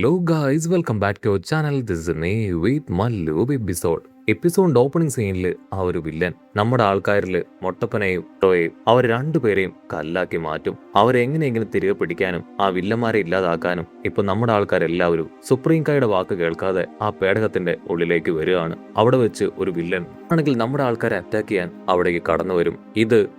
Hello guys, welcome back to our channel. This is me with Mallu episode opening സീനിൽ ആ ഒരു villain നമ്മുടെ ആൾക്കാരിൽ മൊട്ടപ്പനെയും ടോയെയും അവർ രണ്ടുപേരെയും കല്ലാക്കി മാറ്റും. അവരെങ്ങനെയെങ്കിലും തിരികെ പിടിക്കാനും ആ വില്ലന്മാരെ ഇല്ലാതാക്കാനും ഇപ്പൊ നമ്മുടെ ആൾക്കാരെല്ലാവരും സുപ്രീം കായുടെ വാക്ക് കേൾക്കാതെ ആ പേടകത്തിന്റെ ഉള്ളിലേക്ക് വരികയാണ്. അവിടെ വെച്ച് ഒരു വില്ലൻ ആണെങ്കിൽ നമ്മുടെ ആൾക്കാരെ അറ്റാക്ക് ചെയ്യാൻ അവിടേക്ക് കടന്നു വരും.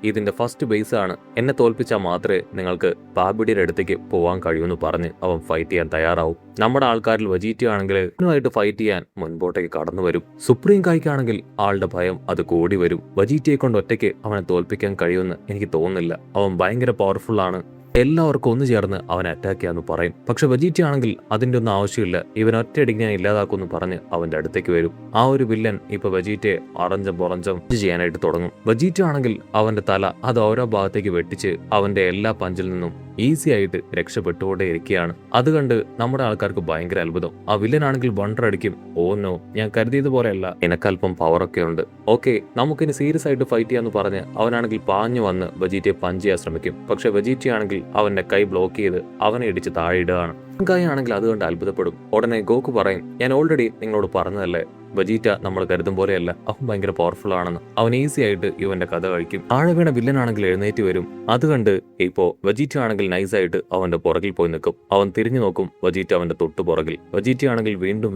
ഇതിന്റെ ഫസ്റ്റ് ബേസ് ആണ്. എന്നെ തോൽപ്പിച്ചാൽ മാത്രമേ നിങ്ങൾക്ക് ബാബിഡിയുടെ അടുത്തേക്ക് പോവാൻ കഴിയൂന്ന് പറഞ്ഞ് അവൻ ഫൈറ്റ് ചെയ്യാൻ തയ്യാറാവും. നമ്മുടെ ആൾക്കാരിൽ വജീറ്റി ആണെങ്കിൽ അവനുമായിട്ട് ഫൈറ്റ് ചെയ്യാൻ മുൻപോട്ടേക്ക് കടന്നു വരും. സുപ്രീം കായ്ക്കാണെങ്കിൽ ആളുടെ ഭയം അത് കൂടി വരും. വജീറ്റിയെ കൊണ്ട് ഒറ്റയ്ക്ക് അവനെ തോൽപ്പിക്കാൻ കഴിയുമെന്ന് എനിക്ക് തോന്നുന്നില്ല. അവൻ ഭയങ്കര പവർഫുൾ ആണ്. എല്ലാവർക്കും ഒന്നു ചേർന്ന് അവനെ അറ്റാക്ക് ചെയ്യാന്ന് പറയും. പക്ഷെ വജീറ്റി ആണെങ്കിൽ അതിന്റെ ഒന്നും ആവശ്യമില്ല, ഇവൻ ഒറ്റയടിക്ക് ഞാൻ ഇല്ലാതാക്കുമെന്ന് പറഞ്ഞ് അവന്റെ അടുത്തേക്ക് വരും. ആ ഒരു വില്ലൻ ഇപ്പൊ വജീറ്റിയെ അറഞ്ചം പുറഞ്ചം ചെയ്യാനായിട്ട് തുടങ്ങും. വജീറ്റി ആണെങ്കിൽ അവന്റെ തല അത് ഓരോ ഭാഗത്തേക്ക് വെട്ടിച്ച് അവന്റെ എല്ലാ പഞ്ചിൽ നിന്നും ഈസി ആയിട്ട് രക്ഷപ്പെട്ടുകൊണ്ടേ ഇരിക്കുകയാണ്. അത് കണ്ട് നമ്മുടെ ആൾക്കാർക്ക് ഭയങ്കര അത്ഭുതം. ആ വില്ലനാണെങ്കിൽ വണ്ടർ അടിക്കും. ഓ നോ, ഞാൻ കരുതിയത് പോലെയല്ല, എനക്കല്പം പവറൊക്കെ ഉണ്ട്. ഓക്കെ, നമുക്കിനി സീരിയസ് ആയിട്ട് ഫൈറ്റ് ചെയ്യാന്ന് പറഞ്ഞ് അവനാണെങ്കിൽ പാഞ്ഞു വന്ന് വജീറ്റിയെ പഞ്ച് ചെയ്യാൻ ശ്രമിക്കും. പക്ഷെ വജീറ്റി ആണെങ്കിൽ അവന്റെ കൈ ബ്ലോക്ക് ചെയ്ത് അവനെ ഇടിച്ച് താഴെ ഇടുകയാണ്. ആണെങ്കിൽ അത് കണ്ട് അത്ഭുതപ്പെടും. ഉടനെ ഗോക്കു പറയും, ഞാൻ ഓൾറെഡി നിങ്ങളോട് പറഞ്ഞതല്ലേ, വജീറ്റ നമ്മൾ കരുതും പോലെയല്ല, അവൻ ഭയങ്കര പവർഫുൾ ആണെന്ന്. അവൻ ഈസി ആയിട്ട് ഇവന്റെ കഥ കഴിക്കും. താഴെ വീണ വില്ലനാണെങ്കിൽ എഴുന്നേറ്റ് വരും. അത് കണ്ട് ഇപ്പോ വജീറ്റ ആണെങ്കിൽ നൈസായിട്ട് അവന്റെ പുറകിൽ പോയി നിൽക്കും. അവൻ തിരിഞ്ഞു നോക്കും, വജീറ്റ അവന്റെ തൊട്ടു പുറകിൽ. വജീറ്റ ആണെങ്കിൽ വീണ്ടും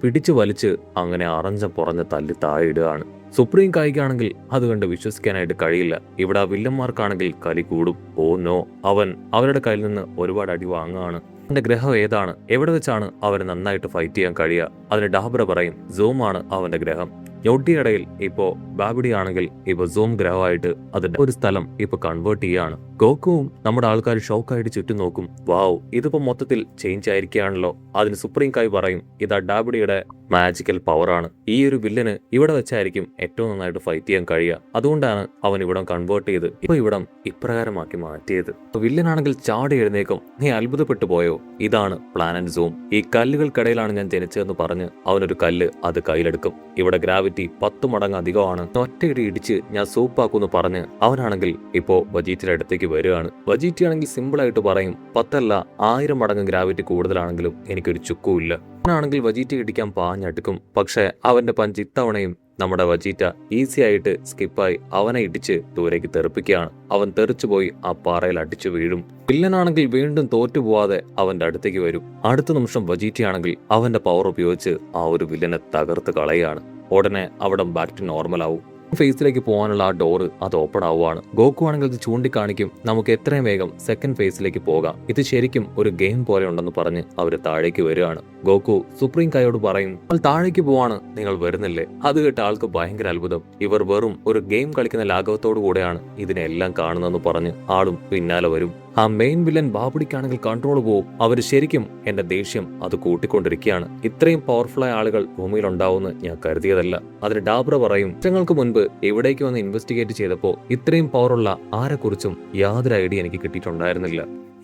പിടിച്ചു വലിച്ച് അങ്ങനെ അറഞ്ച പുറഞ്ഞ് തല്ലി താഴെ ഇടുകയാണ്. സുപ്രീം കായിക്കാണെങ്കിൽ അത് കണ്ട് വിശ്വസിക്കാനായിട്ട് കഴിയില്ല. ഇവിടെ ആ വില്ലന്മാർക്കാണെങ്കിൽ കലി കൂടും. ഓ നോ, അവൻ അവരുടെ കയ്യിൽ നിന്ന് ഒരുപാട് അടി വാങ്ങുകയാണ്. അവന്റെ ഗ്രഹം ഏതാണ്, എവിടെ വെച്ചാണ് അവന് നന്നായിട്ട് ഫൈറ്റ് ചെയ്യാൻ കഴിയുക? അതിന് ഡാബ്ര പറയും, സൂമാണ് അവന്റെ ഗ്രഹം. ഞൊട്ടിയിടയിൽ ഇപ്പോ ബാബിഡി ആണെങ്കിൽ ഇപ്പൊ സൂം ഗ്രഹമായിട്ട് അതിന്റെ ഒരു സ്ഥലം ഇപ്പൊ കൺവേർട്ട് ചെയ്യാണ്. ഗോക്കുവും നമ്മുടെ ആൾക്കാർ ഷോക്കായിട്ട് ചുറ്റും നോക്കും. വാവ്, ഇതിപ്പോ മൊത്തത്തിൽ ചേഞ്ച് ആയിരിക്കുകയാണല്ലോ. അതിന് സുപ്രീം കായ് പറയും, ഇതാ ഡാബിഡിയുടെ മാജിക്കൽ പവറാണ്. ഈ ഒരു വില്ലന് ഇവിടെ വെച്ചായിരിക്കും ഏറ്റവും നന്നായിട്ട് ഫൈറ്റ് ചെയ്യാൻ കഴിയുക. അതുകൊണ്ടാണ് അവൻ ഇവിടം കൺവേർട്ട് ചെയ്ത് ഇപ്പൊ ഇവിടം ഇപ്രകാരമാക്കി മാറ്റിയത്. വില്ലനാണെങ്കിൽ ചാടി എഴുന്നേക്കും. നീ അത്ഭുതപ്പെട്ടു പോയോ? ഇതാണ് പ്ലാനറ്റ് സൂം. ഈ കല്ലുകൾക്കിടയിലാണ് ഞാൻ ജനിച്ചതെന്ന് പറഞ്ഞ് അവനൊരു കല്ല് അത് കയ്യിലെടുക്കും. ഇവിടെ ഗ്രാവിറ്റി 10 മടങ്ങ് അധികമാണ്. ഒറ്റയിടി ഇടിച്ച് ഞാൻ സൂപ്പാക്കുമെന്ന് പറഞ്ഞ് അവനാണെങ്കിൽ ഇപ്പോ വജീറ്റിയുടെ അടുത്തേക്ക് വരികയാണ്. വജീറ്റി ആണെങ്കിൽ സിമ്പിൾ ആയിട്ട് പറയും, 10 അല്ല 1000 മടങ്ങ് ഗ്രാവിറ്റി കൂടുതലാണെങ്കിലും എനിക്കൊരു ചുക്കുമില്ല. അവനാണെങ്കിൽ വജീറ്റി ഇടിക്കാൻ പാഞ്ഞടുക്കും. പക്ഷെ അവന്റെ പഞ്ച് ഇത്തവണയും നമ്മുടെ വജീറ്റ ഈസി ആയിട്ട് സ്കിപ്പായി അവനെ ഇടിച്ച് ദൂരേക്ക് തെറിപ്പിക്കുകയാണ്. അവൻ തെറിച്ചുപോയി ആ പാറയിൽ അടിച്ചു വീഴും. വില്ലനാണെങ്കിൽ വീണ്ടും തോറ്റുപോവാതെ അവന്റെ അടുത്തേക്ക് വരും. അടുത്ത നിമിഷം വജീറ്റയാണെങ്കിൽ അവന്റെ പവർ ഉപയോഗിച്ച് ആ ഒരു വില്ലനെ തകർത്ത് കളയാണ്. ഉടനെ അവിടെ ബാക്ക് ടു നോർമൽ ആവും. ഫേസിലേക്ക് പോകാനുള്ള ആ ഡോറ് അത് ഓപ്പൺ ആവുകയാണ്. ഗോക്കു ആണെങ്കിൽ ഇത് ചൂണ്ടിക്കാണിക്കും, നമുക്ക് എത്രയും വേഗം സെക്കൻഡ് ഫേസിലേക്ക് പോകാം, ഇത് ശരിക്കും ഒരു ഗെയിം പോലെ ഉണ്ടെന്ന് പറഞ്ഞ് അവര് താഴേക്ക് വരികയാണ്. ഗോക്കു സുപ്രീം കായോട് പറയും, താഴേക്ക് പോവാണ്, നിങ്ങൾ വരുന്നില്ലേ? അത് കേട്ട് ആൾക്ക് ഭയങ്കര അത്ഭുതം. ഇവർ വെറും ഒരു ഗെയിം കളിക്കുന്ന ലാഘവത്തോടു കൂടെയാണ് ഇതിനെല്ലാം കാണുന്നതെന്ന് പറഞ്ഞ് ആളും പിന്നാലെ വരും. ആ മെയിൻ വില്ലൻ ബാബുഡിക്കാണെങ്കിൽ കൺട്രോൾ പോവും. അവര് ശരിക്കും എന്റെ ദേഷ്യം അത് കൂട്ടിക്കൊണ്ടിരിക്കുകയാണ്. ഇത്രയും പവർഫുൾ ആയ ആളുകൾ ഭൂമിയിൽ ഉണ്ടാവുമെന്ന് ഞാൻ കരുതിയതല്ല. അതിന് ഡാബ്ര പറയും, വർഷങ്ങൾക്ക് മുൻപ് എവിടേക്ക് വന്ന് ഇൻവെസ്റ്റിഗേറ്റ് ചെയ്തപ്പോൾ ഇത്രയും പവറുള്ള ആരെക്കുറിച്ചും യാതൊരു ഐഡിയ എനിക്ക് കിട്ടിയിട്ടുണ്ടായിരുന്നില്ല.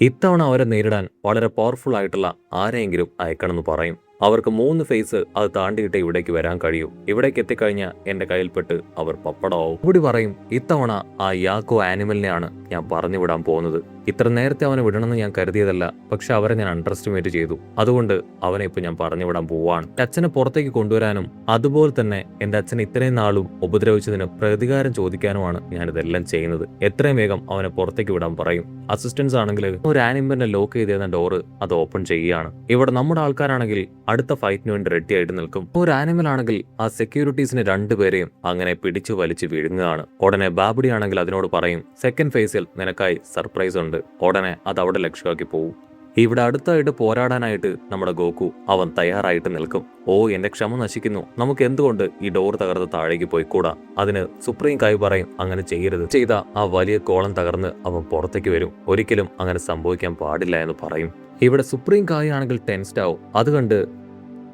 ഇത്തവണ അവരെ നേരിടാൻ വളരെ പവർഫുൾ ആയിട്ടുള്ള ആരെയെങ്കിലും അയക്കണമെന്ന് പറയും. അവർക്ക് 3 ഫേസ് അത് താണ്ടിയിട്ട് ഇവിടേക്ക് വരാൻ കഴിയും. ഇവിടേക്ക് എത്തിക്കഴിഞ്ഞാൽ എന്റെ കയ്യിൽപ്പെട്ട് അവർ പപ്പടമാവും. കൂടി പറയും, ഇത്തവണ ആ യാക്കോ ആനിമലിനെയാണ് ഞാൻ പറഞ്ഞു വിടാൻ പോകുന്നത്. ഇത്ര നേരത്തെ അവനെ വിടണമെന്ന് ഞാൻ കരുതിയതല്ല, പക്ഷെ അവരെ ഞാൻ അണ്ടർ എസ്റ്റിമേറ്റ് ചെയ്തു. അതുകൊണ്ട് അവനെ ഇപ്പൊ ഞാൻ പറഞ്ഞു വിടാൻ പോവാണ്. അച്ഛനെ പുറത്തേക്ക് കൊണ്ടുവരാനും അതുപോലെ തന്നെ എന്റെ അച്ഛനെ ഇത്രയും നാളും ഉപദ്രവിച്ചതിന് പ്രതികാരം ചോദിക്കാനുമാണ് ഞാനിതെല്ലാം ചെയ്യുന്നത്. എത്രയും വേഗം അവനെ പുറത്തേക്ക് വിടാൻ പറയും. അസിസ്റ്റൻസ് ആണെങ്കിൽ ഒരു ആനിമലിനെ ലോക്ക് ചെയ്തിരുന്ന ഡോറ് അത് ഓപ്പൺ ചെയ്യുകയാണ്. ഇവിടെ നമ്മുടെ ആൾക്കാരാണെങ്കിൽ അടുത്ത ഫൈറ്റിന് വേണ്ടി റെഡി ആയിട്ട് നിൽക്കും. ഒരു ആനിമൽ ആണെങ്കിൽ ആ സെക്യൂരിറ്റീസിനെ 2 പേരെയും അങ്ങനെ പിടിച്ചു വലിച്ചു വിഴുങ്ങുകയാണ്. ഉടനെ ബാബുഡി ആണെങ്കിൽ അതിനോട് പറയും, സെക്കൻഡ് ഫേസിൽ നിനക്കായി സർപ്രൈസ് ഉണ്ട്. ഉടനെ അത് അവിടെ ലക്ഷ്യമാക്കി പോവും. ഇവിടെ അടുത്തായിട്ട് പോരാടാനായിട്ട് നമ്മുടെ ഗോക്കു അവൻ തയ്യാറായിട്ട് നിൽക്കും. ഓ, എന്റെ ക്ഷമ നശിക്കുന്നു, നമുക്ക് എന്തുകൊണ്ട് ഈ ഡോർ തകർത്ത് താഴേക്ക് പോയിക്കൂടാ? അതിന് സുപ്രീം കായ് പറയും, അങ്ങനെ ചെയ്യരുത്. ചെയ്ത ആ വലിയ കോളം തകർന്ന് അവൻ പുറത്തേക്ക് വരും. ഒരിക്കലും അങ്ങനെ സംഭവിക്കാൻ പാടില്ല എന്ന് പറയും. ഇവിടെ സുപ്രീം കായ് ആണെങ്കിൽ ടെൻസ്ഡ് ആവും. അത് കണ്ട്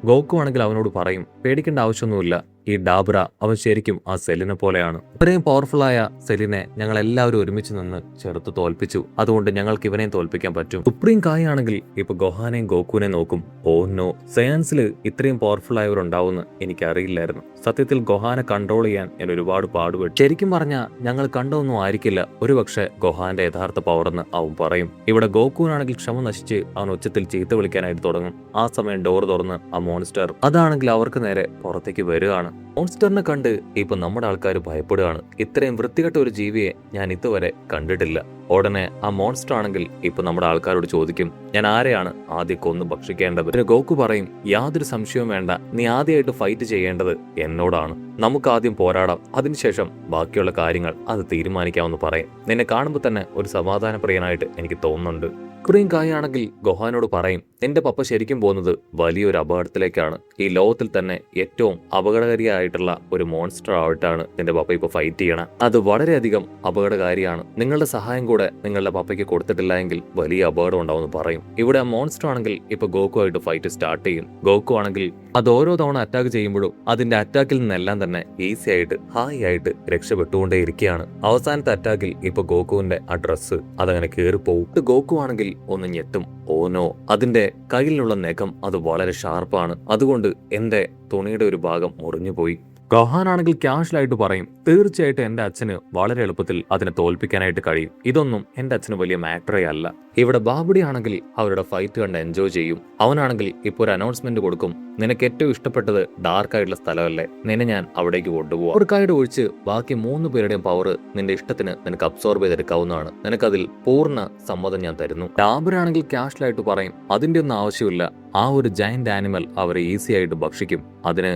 ഗോക്കു ആണെങ്കിൽ അവനോട് പറയും, പേടിക്കേണ്ട ആവശ്യമൊന്നുമില്ല, ഈ ഡാബ്ര അവൻ ശരിക്കും ആ സെല്ലിനെ പോലെയാണ്. ഇത്രയും പവർഫുള്ളായ സെല്ലിനെ ഞങ്ങൾ എല്ലാവരും ഒരുമിച്ച് നിന്ന് ചെറുത്ത് തോൽപ്പിച്ചു. അതുകൊണ്ട് ഞങ്ങൾക്ക് ഇവനെയും തോൽപ്പിക്കാൻ പറ്റും. സുപ്രീം കായ് ആണെങ്കിൽ ഇപ്പൊ ഗോഹാനെയും ഗോക്കുവിനെ നോക്കും. ഓ നോ, സയൻസിൽ ഇത്രയും പവർഫുൾ ആയവരുണ്ടാവുമെന്ന് എനിക്കറിയില്ലായിരുന്നു. സത്യത്തിൽ ഗോഹാനെ കൺട്രോൾ ചെയ്യാൻ ഞാൻ ഒരുപാട് പാടുപെട്ടു. ശരിക്കും പറഞ്ഞാൽ ഞങ്ങൾ കണ്ടൊന്നും ആയിരിക്കില്ല ഒരുപക്ഷെ ഗോഹാന്റെ യഥാർത്ഥ പവർ എന്ന് അവൻ പറയും. ഇവിടെ ഗോക്കുവിനാണെങ്കിൽ ക്ഷമ നശിച്ച് അവൻ ഉച്ചത്തിൽ ചീത്ത വിളിക്കാനായിട്ട് തുടങ്ങും. ആ സമയം ഡോർ തുറന്ന് ആ മോൺസ്റ്റർ അതാണെങ്കിൽ അവർക്ക് നേരെ പുറത്തേക്ക് വരികയാണ്. മോൺസ്റ്ററിനെ കണ്ട് ഇപ്പൊ നമ്മുടെ ആൾക്കാർ ഭയപ്പെടുകയാണ്. ഇത്രയും വൃത്തികെട്ട ഒരു ജീവിയെ ഞാൻ ഇതുവരെ കണ്ടിട്ടില്ല. ഉടനെ ആ മോൺസ്റ്റർ ആണെങ്കിൽ ഇപ്പൊ നമ്മുടെ ആൾക്കാരോട് ചോദിക്കും, ഞാൻ ആരെയാണ് ആദ്യം കൊന്ന് ഭക്ഷിക്കേണ്ടത്? പിന്നെ ഗോക്കു പറയും, യാതൊരു സംശയവും വേണ്ട, നീ ആദ്യമായിട്ട് ഫൈറ്റ് ചെയ്യേണ്ടത് എന്നോടാണ്. നമുക്ക് ആദ്യം പോരാടാം, അതിനുശേഷം ബാക്കിയുള്ള കാര്യങ്ങൾ അത് തീരുമാനിക്കാമെന്ന് പറയും. നിന്നെ കാണുമ്പോൾ തന്നെ ഒരു സമാധാനപ്രിയനായിട്ട് എനിക്ക് തോന്നുന്നുണ്ട്. സുപ്രീം കായ് ആണെങ്കിൽ ഗോഹാനോട് പറയും, നിന്റെ പപ്പ ശരിക്കും പോകുന്നത് വലിയൊരു അപകടത്തിലേക്കാണ്. ഈ ലോകത്തിൽ തന്നെ ഏറ്റവും അപകടകാരിയായിട്ടുള്ള ഒരു മോൺസ്റ്റർ ആയിട്ടാണ് നിന്റെ പപ്പ ഇപ്പൊ ഫൈറ്റ് ചെയ്യണം. അത് വളരെയധികം അപകടകാരിയാണ്. നിങ്ങളുടെ സഹായം കൂടെ നിങ്ങളുടെ പപ്പയ്ക്ക് കൊടുത്തിട്ടില്ല എങ്കിൽ വലിയ അപകടം ഉണ്ടാവുമെന്ന് പറയും. ഇവിടെ ആ മോൺസ്റ്റർ ആണെങ്കിൽ ഇപ്പൊ ഗോക്കു ആയിട്ട് ഫൈറ്റ് സ്റ്റാർട്ട് ചെയ്യും. ഗോക്കു ആണെങ്കിൽ അത് ഓരോ തവണ അറ്റാക്ക് ചെയ്യുമ്പോഴും അതിന്റെ അറ്റാക്കിൽ നിന്നെല്ലാം തന്നെ ഈസി ആയിട്ട് ഹായ് ആയിട്ട് രക്ഷപ്പെട്ടുകൊണ്ടേ ഇരിക്കുകയാണ്. അവസാനത്തെ അറ്റാക്കിൽ ഇപ്പൊ ഗോക്കുവിന്റെ ആ ഡ്രസ്സ് അതങ്ങനെ കയറിപ്പോവും. ഗോക്കു ആണെങ്കിൽ ഒന്ന് ഞെട്ടും. ഓനോ, അതിന്റെ കയ്യിലുള്ള നഖം അത് വളരെ ഷാർപ്പാണ്. അതുകൊണ്ട് എന്റെ തുണിയുടെ ഒരു ഭാഗം മുറിഞ്ഞുപോയി. ഗോഹാനാണെങ്കിൽ ക്യാഷ്വലായിട്ട് പറയും, തീർച്ചയായിട്ടും എന്റെ അച്ഛന് വളരെ എളുപ്പത്തിൽ അതിനെ തോൽപ്പിക്കാനായിട്ട് കഴിയും. ഇതൊന്നും എന്റെ അച്ഛന് വലിയ മാറ്ററേ അല്ല. ഇവിടെ ബാബുടി ആണെങ്കിൽ അവരുടെ ഫൈറ്റ് കണ്ട് എൻജോയ് ചെയ്യും. അവനാണെങ്കിൽ ഇപ്പൊ ഒരു അനൗൺസ്മെന്റ് കൊടുക്കും, നിനക്ക് ഏറ്റവും ഇഷ്ടപ്പെട്ടത് ഡാർക്ക് ആയിട്ടുള്ള സ്ഥലമല്ലേ, നിന്നെ ഞാൻ അവിടേക്ക് കൊണ്ടുപോകും. അവർക്കായിട്ട് ഒഴിച്ച് ബാക്കി 3 പേരുടെയും പവർ നിന്റെ ഇഷ്ടത്തിന് നിനക്ക് അബ്സോർബ് ചെയ്തെടുക്കാവുന്നതാണ്. നിനക്കതിൽ പൂർണ്ണ സമ്മതം ഞാൻ തരുന്നു. ഡാബറാണെങ്കിൽ ക്യാഷ്വലായിട്ട് പറയും, അതിന്റെ ഒന്നും ആവശ്യമില്ല, ആ ഒരു ജയന്റ് ആനിമൽ അവരെ ഈസി ആയിട്ട് ഭക്ഷിക്കും. അതിന്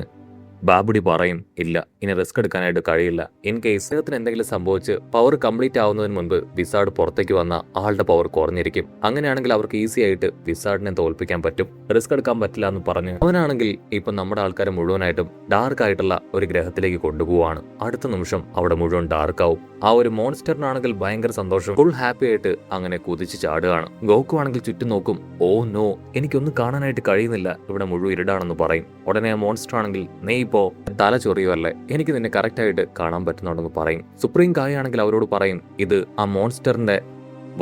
ബാബുടി പറയും, ഇല്ല, ഇനി റിസ്ക് എടുക്കാനായിട്ട് കഴിയില്ല. ഇൻ കേസ് അദ്ദേഹത്തിന് എന്തെങ്കിലും സംഭവിച്ച് പവർ കംപ്ലീറ്റ് ആവുന്നതിന് മുൻപ് വിസാർഡ് പുറത്തേക്ക് വന്ന ആളുടെ പവർ കുറഞ്ഞിരിക്കും. അങ്ങനെയാണെങ്കിൽ അവർക്ക് ഈസി ആയിട്ട് വിസാർഡിനെ തോൽപ്പിക്കാൻ പറ്റും. റിസ്ക് എടുക്കാൻ പറ്റില്ല എന്ന് പറഞ്ഞ് അവനാണെങ്കിൽ ഇപ്പൊ നമ്മുടെ ആൾക്കാരെ മുഴുവനായിട്ടും ഡാർക്ക് ആയിട്ടുള്ള ഒരു ഗ്രഹത്തിലേക്ക് കൊണ്ടുപോവാണ്. അടുത്ത നിമിഷം അവിടെ മുഴുവൻ ഡാർക്ക് ആവും. ആ ഒരു മോൺസ്റ്ററിനാണെങ്കിൽ ഭയങ്കര സന്തോഷം, ഫുൾ ഹാപ്പി ആയിട്ട് അങ്ങനെ കുതിച്ച് ചാടുകയാണ്. ഗോക്കു ആണെങ്കിൽ ചുറ്റും നോക്കും. ഓ നോ, എനിക്കൊന്നും കാണാനായിട്ട് കഴിയുന്നില്ല, ഇവിടെ മുഴുവൻ ഇരുടാണെന്ന് പറയും. ഉടനെ ആ മോൺസ്റ്റർ ആണെങ്കിൽ നീ ഇപ്പോ തല ചൊറിയുമല്ലേ, എനിക്ക് നിന്നെ കറക്റ്റ് ആയിട്ട് കാണാൻ പറ്റുന്നുണ്ടെന്ന് പറയും. സുപ്രീം കായ് ആണെങ്കിൽ അവരോട് പറയും, ഇത് ആ മോൺസ്റ്ററിന്റെ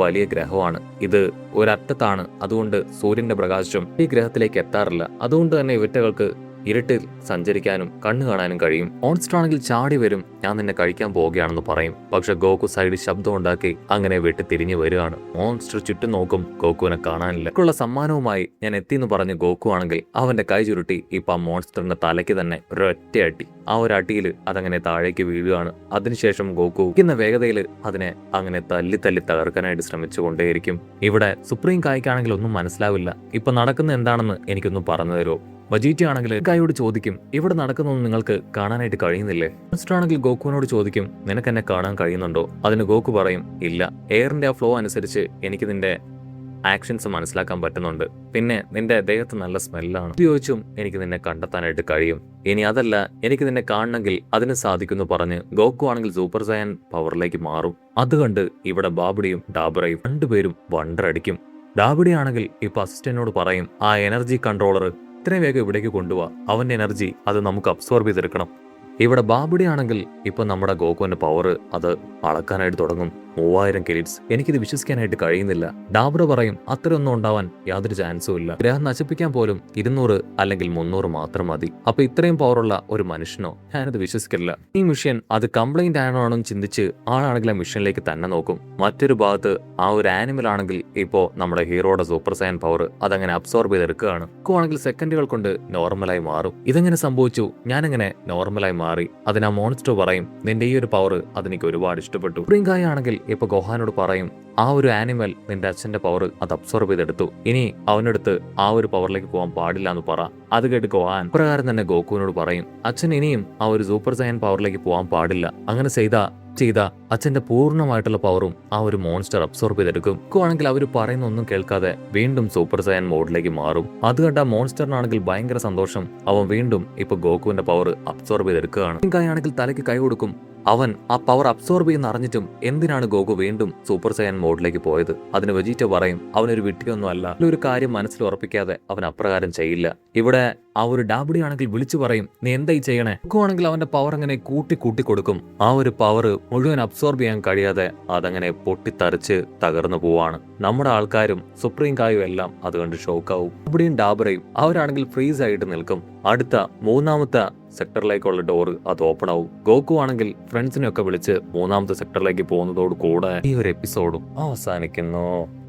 വലിയ ഗ്രഹമാണ്, ഇത് ഒരറ്റത്താണ്, അതുകൊണ്ട് സൂര്യന്റെ പ്രകാശം ഈ ഗ്രഹത്തിലേക്ക് എത്താറില്ല. അതുകൊണ്ട് തന്നെ ഇവറ്റകൾക്ക് ഇരുട്ടിൽ സഞ്ചരിക്കാനും കണ്ണു കാണാനും കഴിയും. മോൺസ്റ്റർ ആണെങ്കിൽ ചാടി വരും, ഞാൻ നിന്നെ കഴിക്കാൻ പോവുകയാണെന്ന് പറയും. പക്ഷെ ഗോക്കു സൈഡിൽ ശബ്ദം ഉണ്ടാക്കി അങ്ങനെ വെട്ടി തിരിഞ്ഞു വരികയാണ്. മോൺസ്റ്റർ ചുറ്റും നോക്കും, ഗോക്കുവിനെ കാണാനില്ല. ക്കുള്ള സമ്മാനവുമായി ഞാൻ എത്തിയെന്ന് പറഞ്ഞ് ഗോക്കു ആണെങ്കിൽ അവന്റെ കൈ ചുരുട്ടി ഇപ്പൊ ആ മോൺസ്റ്ററിന്റെ തലയ്ക്ക് തന്നെ ഒരൊറ്റ അടി. ആ ഒരു അടിയിൽ അതങ്ങനെ താഴേക്ക് വീഴുകയാണ്. അതിനുശേഷം ഗോക്കു ഇന്ന വേഗതയിൽ അതിനെ അങ്ങനെ തല്ലി തല്ലി തകർക്കാനായിട്ട് ശ്രമിച്ചുകൊണ്ടേയിരിക്കും. ഇവിടെ സുപ്രീം കായ്ക്കാണെങ്കിൽ ഒന്നും മനസ്സിലാവില്ല. ഇപ്പൊ നടക്കുന്ന എന്താണെന്ന് എനിക്കൊന്ന് പറഞ്ഞു തരുമോ? വജീറ്റി ആണെങ്കിൽ ഗായോട് ചോദിക്കും, ഇവിടെ നടക്കുന്നൊന്നും നിങ്ങൾക്ക് കാണാനായിട്ട് കഴിയുന്നില്ലേ? മോൺസ്റ്റർ ആണെങ്കിൽ ഗോക്കുവിനോട് ചോദിക്കും, നിനക്ക് എന്നെ കാണാൻ കഴിയുന്നുണ്ടോ? അതിന് ഗോക്കു പറയും, ഇല്ല, എയറിന്റെ ആ ഫ്ലോ അനുസരിച്ച് എനിക്ക് നിന്റെ ആക്ഷൻസ് മനസ്സിലാക്കാൻ പറ്റുന്നുണ്ട്. പിന്നെ നിന്റെ ദേഹത്ത് നല്ല സ്മെല്ലാണ്. ഉപയോഗിച്ചും എനിക്ക് നിന്നെ കണ്ടെത്താനായിട്ട് കഴിയും. ഇനി അതല്ല, എനിക്ക് നിന്നെ കാണണമെങ്കിൽ അതിന് സാധിക്കുമെന്ന് പറഞ്ഞ് ഗോക്കു ആണെങ്കിൽ സൂപ്പർ സയൻ പവറിലേക്ക് മാറും. അത് കണ്ട് ഇവിടെ ബാബുടിയും ഡാബറയും 2 പേരും വണ്ടറടിക്കും. ഡാബുടി ആണെങ്കിൽ ഇപ്പൊ അസിസ്റ്റന്റിനോട് പറയും, ആ എനർജി കൺട്രോളർ ഇത്രയും വേഗം ഇവിടേക്ക് കൊണ്ടുപോവാ, അവന്റെ എനർജി അത് നമുക്ക് അബ്സോർബ് ചെയ്തെടുക്കണം. ഇവിടെ ബാബുടി ആണെങ്കിൽ ഇപ്പൊ നമ്മുടെ ഗോകുവിന്റെ പവർ അത് അളക്കാനായിട്ട് തുടങ്ങും. 3000 കിരീറ്റ്സ്. എനിക്കിത് വിശ്വസിക്കാനായിട്ട് കഴിയുന്നില്ല. ഡാബ്ര പറയും, അത്രയൊന്നും ഉണ്ടാവാൻ യാതൊരു ചാൻസും ഇല്ല. ഗ്രഹം നശിപ്പിക്കാൻ പോലും 200 അല്ലെങ്കിൽ 300 മാത്രം മതി. അപ്പൊ ഇത്രയും പവറുള്ള ഒരു മനുഷ്യനോ? ഞാനത് വിശ്വസിക്കില്ല. ഈ മിഷൻ അത് കംപ്ലൈന്റ് ആണോ ചിന്തിച്ച് ആളാണെങ്കിൽ ആ മിഷനിലേക്ക് തന്നെ നോക്കും. മറ്റൊരു ഭാഗത്ത് ആ ഒരു ആനിമൽ ആണെങ്കിൽ ഇപ്പോ നമ്മുടെ ഹീറോയുടെ സൂപ്പർ സയൻ പവർ അതങ്ങനെ അബ്സോർബ് ചെയ്തെടുക്കുകയാണ്. ആണെങ്കിൽ സെക്കൻഡുകൾ കൊണ്ട് നോർമലായി മാറും. ഇതെങ്ങനെ സംഭവിച്ചു? ഞാനെങ്ങനെ നോർമലായി മാറി? അതിന് ആ മോൺസ്റ്റർ പറയും, നിന്റെ ഈ ഒരു പവർ അതെനിക്ക് ഒരുപാട് ഇഷ്ടപ്പെട്ടു. പ്രിയങ്കായ ആണെങ്കിൽ ഇപ്പൊ ഗോഹാനോട് പറയും, ആ ഒരു ആനിമൽ നിന്റെ അച്ഛന്റെ പവർ അത് അബ്സോർബ് ചെയ്തെടുത്തു, ഇനി അവനടുത്ത് ആ ഒരു പവറിലേക്ക് പോകാൻ പാടില്ല എന്ന് പറ. അത് കേട്ട് ഗോഹാൻ പ്രകാരം തന്നെ ഗോകുവിനോട് പറയും, അച്ഛൻ ഇനിയും ആ ഒരു സൂപ്പർ സയൻ പവറിലേക്ക് പോകാൻ പാടില്ല, അങ്ങനെ ചെയ്താ ചെയ്ത അച്ഛന്റെ പൂർണ്ണമായിട്ടുള്ള പവറും ആ ഒരു മോൺസ്റ്റർ അബ്സോർബ് ചെയ്തെടുക്കും. ആണെങ്കിൽ അവർ പറയുന്ന ഒന്നും കേൾക്കാതെ വീണ്ടും സൂപ്പർ സയൻ മോഡിലേക്ക് മാറും. അത് കണ്ട മോൺസ്റ്ററിനാണെങ്കിൽ ഭയങ്കര സന്തോഷം. അവൻ വീണ്ടും ഇപ്പൊ ഗോകുവിന്റെ പവർ അബ്സോർബ് ചെയ്തെടുക്കുകയാണ്. ആണെങ്കിൽ തലയ്ക്ക് കൈ കൊടുക്കും. അവൻ ആ പവർ അബ്സോർബ് ചെയ്യുന്ന അറിഞ്ഞിട്ടും എന്തിനാണ് ഗോകു വീണ്ടും സൂപ്പർ സയൻ മോഡിലേക്ക് പോയത്? അതിന് വെജീറ്റ പറയും അവനൊരു വിട്ടിയൊന്നും അല്ല. ഒരു കാര്യം മനസ്സിൽ ഉറപ്പിക്കാതെ അവൻ അപ്രകാരം ചെയ്യില്ല. ഇവിടെ ആ ഒരു ഡാബിഡി ആണെങ്കിൽ വിളിച്ചു പറയും, നീ എന്തായി ചെയ്യണേ? ഗോകു ആണെങ്കിൽ അവന്റെ പവർ അങ്ങനെ കൂട്ടി കൊടുക്കും. ആ ഒരു പവർ മുഴുവൻ അബ്സോർബ് ചെയ്യാൻ കഴിയാതെ അതങ്ങനെ പൊട്ടിത്തറിച്ച് തകർന്നു പോവാണ്. നമ്മുടെ ആൾക്കാരും സുപ്രീം കായും എല്ലാം അതുകൊണ്ട് ഷോക്കാവും. ഡാബിഡിയും ഡാബറയും അവരാണെങ്കിൽ ഫ്രീസ് ആയിട്ട് നിൽക്കും. അടുത്ത മൂന്നാമത്തെ സെക്ടറിലേക്കുള്ള ഡോറ് അത് ഓപ്പൺ ആവും. ഗോകു ആണെങ്കിൽ ഫ്രണ്ട്സിനെ ഒക്കെ വിളിച്ച് മൂന്നാമത്തെ സെക്ടറിലേക്ക് പോകുന്നതോട് കൂടെ ഈ ഒരു എപ്പിസോഡും അവസാനിക്കുന്നു.